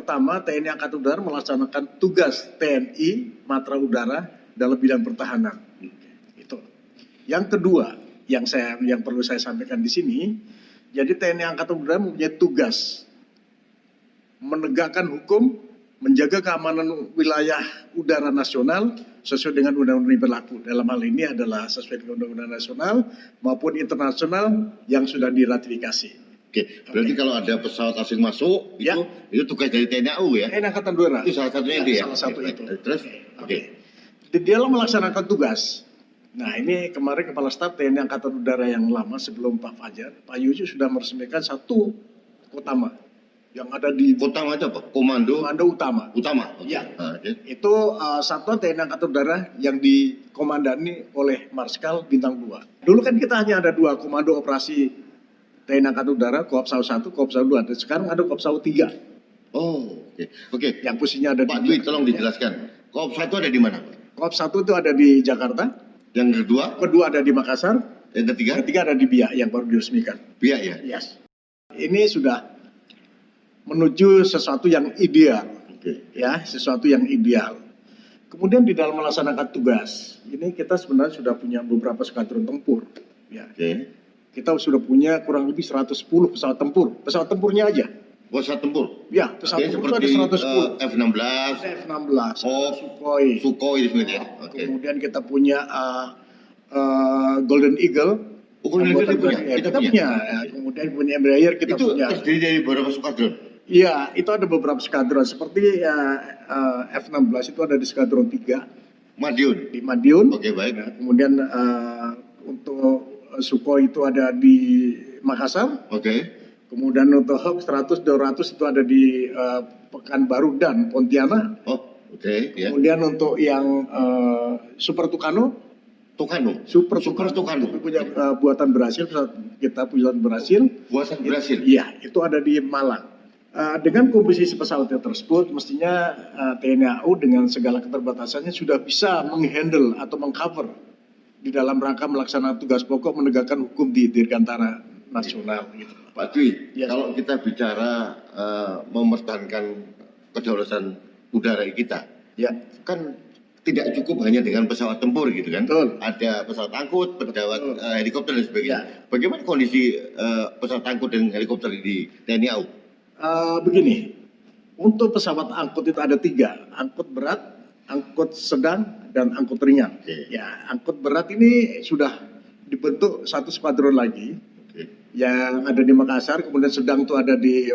pertama, TNI Angkatan Udara melaksanakan tugas TNI Matra Udara dalam bidang pertahanan. Itu. Yang kedua, yang perlu saya sampaikan di sini, jadi TNI Angkatan Udara mempunyai tugas menegakkan hukum, menjaga keamanan wilayah udara nasional sesuai dengan undang-undang yang berlaku. Dalam hal ini adalah sesuai dengan undang-undang nasional maupun internasional yang sudah diratifikasi. Oke, berarti kalau ada pesawat asing masuk, Ya. itu tugas dari TNI AU ya? TNI Angkatan Udara. Itu salah satunya itu ya? Salah satu itu. Terus? Oke. Di dalam melaksanakan tugas. Nah, ini kemarin Kepala Staf TNI Angkatan Udara yang lama sebelum Pak Fajar, Pak Yusuf sudah meresmikan satu utama yang ada di Utama itu apa? Komando Utama. Utama. Oke. Ya. Oke. Itu satuan TNI Angkatan Udara yang dikomandani oleh Marskal Bintang 2. Dulu kan kita hanya ada 2 komando operasi TNI Angkatan Udara, Koopsau 1, Koopsau 2. Dan sekarang ada Koopsau 3. Oh, oke. Oke. Yang posisinya ada Pak di Dwi, tolong dijelaskan. Koop 1 ada di mana? Koopsau 1 itu ada di Jakarta. Yang kedua? Kedua ada di Makassar. Yang ketiga? Ketiga ada di Biak yang baru diresmikan. Biak ya? Yes. Ini sudah menuju sesuatu yang ideal. Oke. Ya, sesuatu yang ideal. Kemudian di dalam melaksanakan tugas, ini kita sebenarnya sudah punya beberapa skadron tempur. Ya. Oke. Kita sudah punya kurang lebih 110 pesawat tempur. Pesawat tempurnya aja. Pesawat tempur? Ya, pesawat Oke, tempur itu ada seperti 110. F-16, F-16, Hawk, Sukhoi. Sukhoi itu ya? Oke. Kemudian kita punya Golden Eagle. Golden Eagle kita punya? Ya, kita punya. Ya, kemudian punya Embraer kita Itu punya. terdiri dari beberapa skadron? Iya, itu ada beberapa skadron. Seperti F-16 itu ada di skadron 3. Madiun? Di Madiun. Oke, baik. Nah, kemudian untuk Sukhoi itu ada di Makassar. Oke. Kemudian untuk Hawk 100, 200 itu ada di Pekanbaru dan Pontianak. Oh, oke. Ya. Kemudian untuk yang Super Tucano. Super Tucano. Itu punya buatan Brasil, kita buatan Brasil. Buatan Brasil? Iya, itu ada di Malang. Dengan komposisi pesawatnya tersebut, mestinya TNI AU dengan segala keterbatasannya sudah bisa menghandle atau mengcover di dalam rangka melaksanakan tugas pokok menegakkan hukum di Dirgantara Nasional. Gitu. Pak Dwi, Ya. kalau kita bicara mempertahankan kedaulatan udara kita, Ya, kan tidak cukup hanya dengan pesawat tempur gitu kan? Betul. Ada pesawat angkut, pesawat helikopter dan sebagainya. Ya. Bagaimana kondisi pesawat angkut dan helikopter di TNI AU? Begini, untuk pesawat angkut itu ada 3, angkut berat, angkut sedang, dan angkut ringan. Oke. Ya, angkut berat ini sudah dibentuk satu skuadron lagi yang ada di Makassar, kemudian sedang itu ada di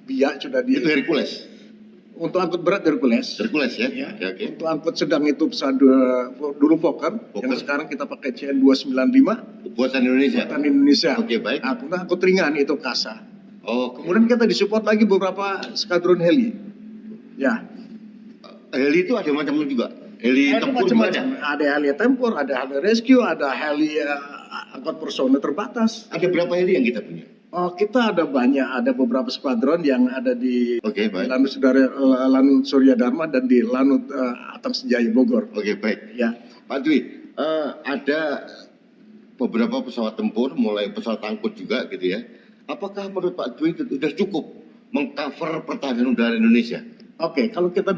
Biak sudah di. Itu Hercules? Untuk angkut berat Hercules. Hercules ya? Ya. Oke. Untuk angkut sedang itu pesawat dulu Fokker, yang sekarang kita pakai CN295 Buatan Indonesia? buatan Indonesia. Oke, baik. Nah, kemudian angkut ringan itu Kasa. Oh, Kemudian kita disupport lagi beberapa skadron heli. Ya. heli itu ada macam-macam juga? Heli Ada tempur juga macam-macam. ada? Ada heli tempur, ada heli rescue, ada heli angkut personel terbatas. Ada berapa heli yang kita punya? Oh, kita ada banyak, ada beberapa skuadron yang ada di Oke, baik. Lanut Surya Dharma dan di Lanut Atang Senjaya Bogor. Oke, baik. Ya. Pak Dwi, ada beberapa pesawat tempur, mulai pesawat angkut juga gitu ya. Apakah menurut Pak Dwi itu sudah cukup mengcover pertahanan udara Indonesia? Oke, kalau kita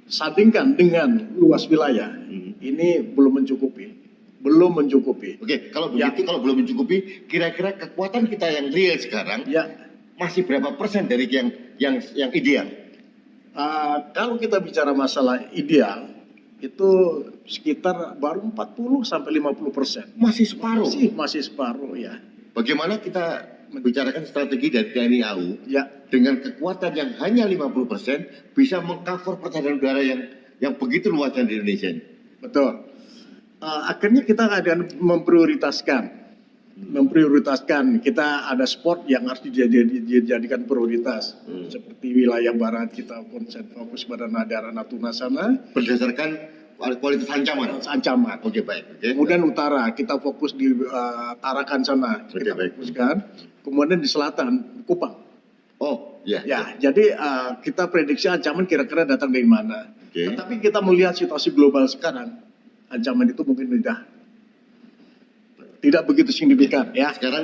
sandingkan dengan luas wilayah, ini belum mencukupi. Oke, kalau begitu, kalau belum mencukupi, kira-kira kekuatan kita yang real sekarang Ya. masih berapa persen dari yang ideal? Kalau kita bicara masalah ideal, itu sekitar baru 40 sampai 50%. Masih separuh. Masih separuh ya. Bagaimana kita membicarakan strategi dari TNI AU Ya. dengan kekuatan yang hanya 50% bisa mengcover pertahanan udara yang begitu luasnya di Indonesia ini? Betul. Akhirnya kita akan memprioritaskan. Kita ada sport yang harus dijadikan prioritas. Seperti wilayah barat kita fokus pada Nadara Natuna sana. Berdasarkan kualitas ancaman. Oke, baik. Oke. Kemudian utara kita fokus di Tarakan sana. Oke, Kita baik. fokuskan. Kemudian di selatan Kupang. Oh, ya. Ya, jadi kita prediksi ancaman kira-kira datang dari mana. Oke. Tetapi kita melihat situasi global sekarang, ancaman itu mungkin sudah tidak begitu signifikan ya. Sekarang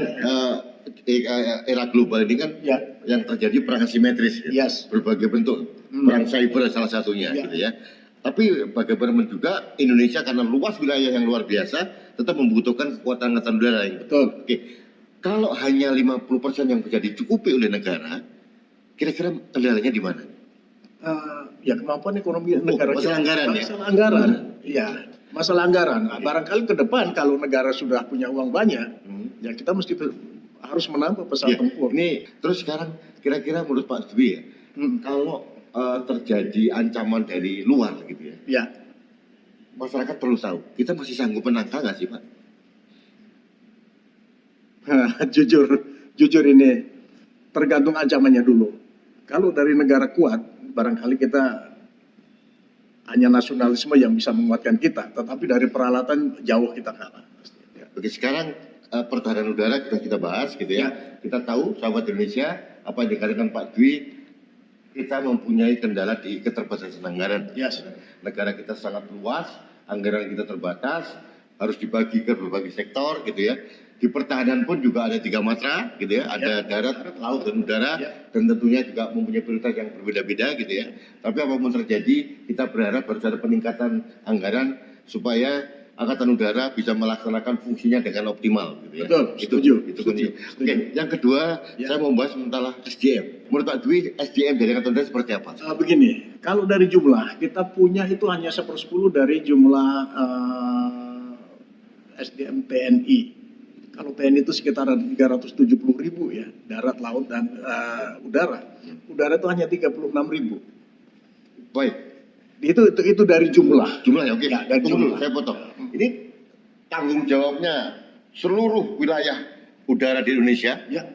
era global ini kan Ya. yang terjadi perang asimetris, ya. Yes. Berbagai bentuk, perang cyber salah satunya, Ya. gitu ya. Tapi bagaimanapun juga Indonesia karena luas wilayah yang luar biasa, tetap membutuhkan kekuatan angkatan udara yang Betul. Oke, kalau hanya 50% yang bisa dicukupi oleh negara, kira-kira kendalanya di mana? Ya kemampuan ekonomi negara masalah kita. anggaran ya? Masalah anggaran, ya. Masalah anggaran. Nah, barangkali ke depan kalau negara sudah punya uang banyak, ya kita mesti harus menambah pesawat Ya, tempur. ini terus sekarang kira-kira menurut Pak Dwi ya, kalau terjadi ancaman dari luar gitu ya, Ya. masyarakat perlu tahu kita masih sanggup menangkal nggak sih Pak? Jujur ini tergantung ancamannya dulu. Kalau dari negara kuat, barangkali kita hanya nasionalisme yang bisa menguatkan kita, tetapi dari peralatan jauh kita kalah. Ya. Oke, sekarang pertahanan udara kita bahas gitu ya. Kita tahu sahabat Indonesia apa yang dikatakan Pak Dwi, kita mempunyai kendala di keterbatasan anggaran. Yes. Negara kita sangat luas, anggaran kita terbatas, harus dibagi ke berbagai sektor gitu ya. Di pertahanan pun juga ada 3 matra gitu ya, ada darat, laut dan udara, dan tentunya juga mempunyai prioritas yang berbeda-beda gitu ya. Tapi apapun terjadi, kita berharap harus ada peningkatan anggaran supaya Angkatan Udara bisa melaksanakan fungsinya dengan optimal gitu ya. Betul, setuju. Oke, yang kedua saya mau bahas tentang SDM. Menurut Pak Dwi, SDM dari Angkatan Udara seperti apa? Begini, kalau dari jumlah kita punya itu hanya 1/10 dari jumlah SDM TNI. Kalau TNI itu sekitar 370.000 ya, darat, laut dan udara. Udara itu hanya 36.000. Baik. Itu dari jumlah. Jumlahnya oke. Ya, dari Tunggu dulu, jumlah. saya potong. Ini tanggung jawabnya seluruh wilayah udara di Indonesia. Ya.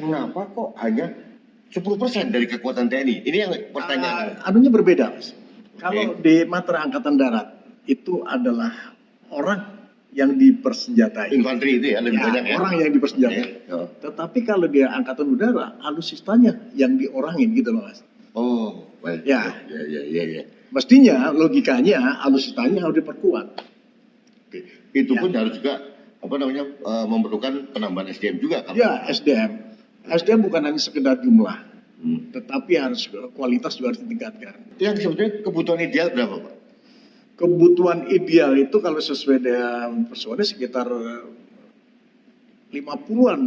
Mengapa kok hanya 10% dari kekuatan TNI? Ini yang pertanyaan. Anunya berbeda, Mas. Kalau di matra angkatan darat itu adalah orang yang dipersenjatai. Infanteri itu ya lebih banyak ya. Orang yang dipersenjatai. Ya. Tetapi kalau dia angkatan udara, alusistanya yang diorangin gitu loh, Mas. Oh, baik. Ya. Ya. Mestinya logikanya alusistanya harus diperkuat. Oke. Itu pun harus juga memerlukan penambahan SDM juga kan? Ya, SDM. SDM bukan hanya sekedar jumlah, tetapi harus kualitas juga harus ditingkatkan. Yang sebetulnya kebutuhan ideal berapa, Pak? Kebutuhan ideal itu kalau sesuai dengan persoalannya sekitar 50-an.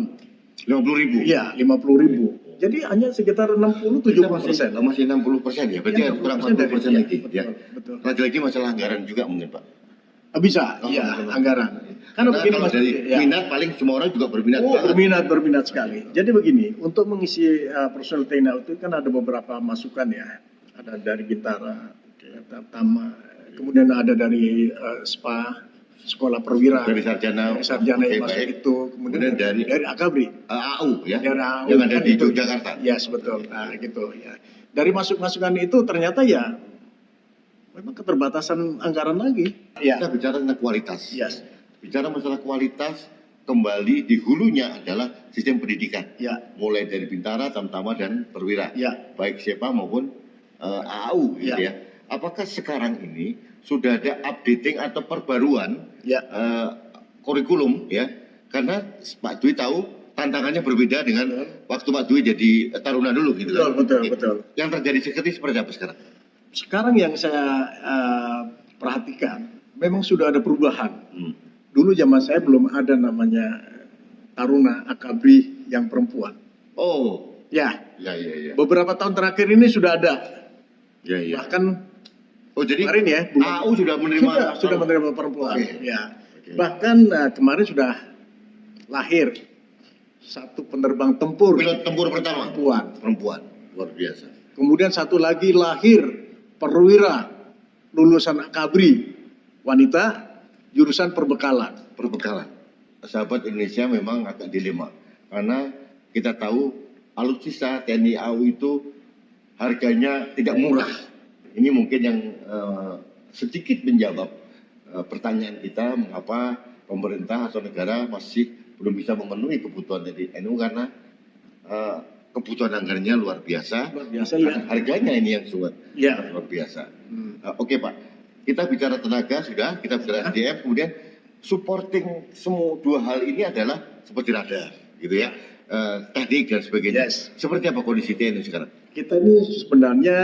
50.000? Iya, 50.000. Jadi hanya sekitar 60-70%. Masih 60% ya, berarti Ya, kurang 60% 40% lagi. betul, Ya. betul. Lagi-lagi masalah anggaran juga mungkin, Pak. Bisa, iya, anggaran. Karena begini, kalau Mas, dari ya. minat paling semua orang juga berminat. Berminat sekali. Jadi begini, untuk mengisi personel TNI AU itu kan ada beberapa masukan ya. Ada dari Bintara, Tama, kemudian ada dari SPA, Sekolah Perwira. Dari sarjana. Yang masuk itu, kemudian dari Akabri. AU ya. Dari AU, yang ada kan di itu. Yogyakarta. Ya, betul. Nah, gitu ya. Dari masukan itu ternyata ya memang keterbatasan anggaran lagi. Kita bicara tentang kualitas. Yes. Bicara masalah kualitas, kembali di hulunya adalah sistem pendidikan. Ya. Mulai dari Bintara, Tamtama, dan Perwira. Ya. Baik SEPA maupun AU gitu ya. Apakah sekarang ini sudah ada updating atau perbaruan kurikulum ya? Karena Pak Dwi tahu tantangannya berbeda dengan waktu Pak Dwi jadi taruna dulu gitu kan. Betul. Yang terjadi seperti apa sekarang? Sekarang yang saya perhatikan, memang sudah ada perubahan. Dulu zaman saya belum ada namanya taruna Akabri yang perempuan. Oh. Ya. Beberapa tahun terakhir ini sudah ada. Ya. Bahkan jadi kemarin ya, AU sudah menerima perempuan. Okay. Ya. Bahkan kemarin sudah lahir satu penerbang tempur. Pilot tempur pertama. Perempuan. Luar biasa. Kemudian satu lagi lahir perwira lulusan Akabri, wanita, jurusan perbekalan. Sahabat Indonesia memang agak dilema karena kita tahu alutsista TNI AU itu harganya tidak murah. Ini mungkin yang sedikit menjawab pertanyaan kita mengapa pemerintah atau negara masih belum bisa memenuhi kebutuhan dari NU karena kebutuhan anggarannya luar biasa ya. Harganya ini yang luar biasa. Oke Pak, kita bicara tenaga sudah, kita bicara SDM, kemudian supporting semua dua hal ini adalah seperti radar, gitu ya, teknik dan sebagainya. Yes. Seperti apa kondisi TNI sekarang? Kita ini sebenarnya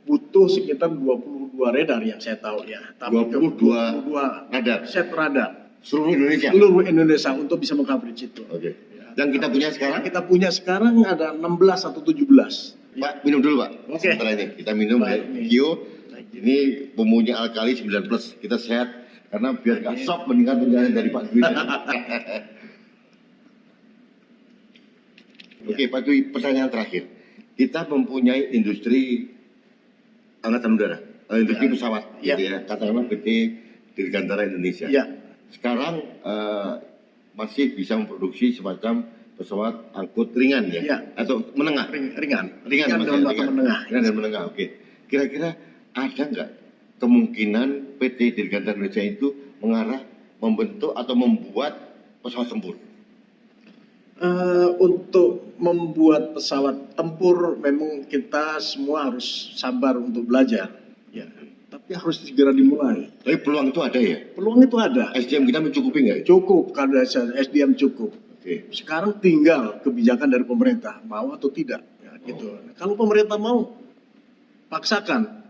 butuh sekitar 22 radar yang saya tahu ya. 22 radar set radar seluruh Indonesia. seluruh Indonesia untuk bisa meng-coverage itu. Oke. Yang kita punya sekarang? Yang kita punya sekarang ada 16 atau 17. Pak, minum dulu Pak. Oke. Sebentar ini kita minum ya. Kio. Ini pemunya alkali 9+. Kita sehat karena biar gak shock mendengar penjelasan dari Pak Dwi. Oke, Pak Dwi, pertanyaan terakhir. Kita mempunyai industri angkatan udara, industri pesawat, gitu ya. Katakanlah PT Dirgantara Indonesia. Ya. Sekarang masih bisa memproduksi semacam pesawat angkut ringan ya, Ya. atau menengah. Ringan Ringan dalam atau menengah. Ringan dan menengah. Oke. Kira-kira ada nggak kemungkinan PT Dirgantara Indonesia itu mengarah membentuk atau membuat pesawat tempur? Untuk membuat pesawat tempur memang kita semua harus sabar untuk belajar. Ya. Tapi harus segera dimulai. Tapi peluang itu ada ya? Peluang itu ada. SDM kita mencukupi nggak? Cukup, karena SDM cukup. Oke. Sekarang tinggal kebijakan dari pemerintah, mau atau tidak. Ya, gitu. Kalau pemerintah mau, paksakan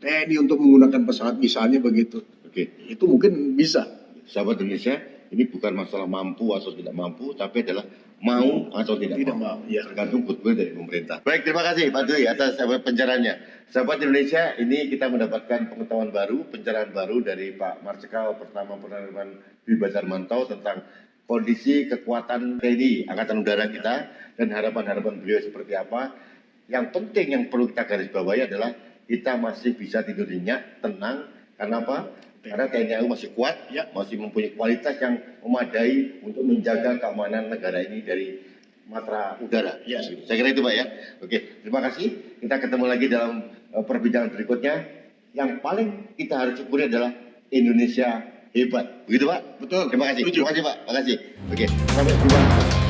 TNI untuk menggunakan pesawat misalnya begitu. Oke. Itu mungkin bisa. Sahabat Indonesia, ini bukan masalah mampu atau tidak mampu, tapi adalah mau atau tidak mau. Ya. Tergantung goodwill dari pemerintah. Baik, terima kasih Pak Dwi atas pencerahannya. Sahabat Indonesia, ini kita mendapatkan pengetahuan baru, pencerahan baru dari Pak Marsikal Pertama Purnawirawan Dwi Badarmanto tentang kondisi kekuatan TNI Angkatan Udara kita dan harapan-harapan beliau seperti apa. Yang penting yang perlu kita garis bawahi adalah kita masih bisa tidur nyenyak, tenang. Karena apa? Karena TNI AU masih kuat, masih mempunyai kualitas yang memadai untuk menjaga keamanan negara ini dari matra udara. Ya. Saya kira itu Pak ya. Oke, terima kasih. Kita ketemu lagi dalam perbincangan berikutnya. Yang paling kita harus syukuri adalah Indonesia hebat. Begitu Pak? Betul. Terima kasih. Setuju. Terima kasih Pak. Terima kasih. Oke, sampai jumpa.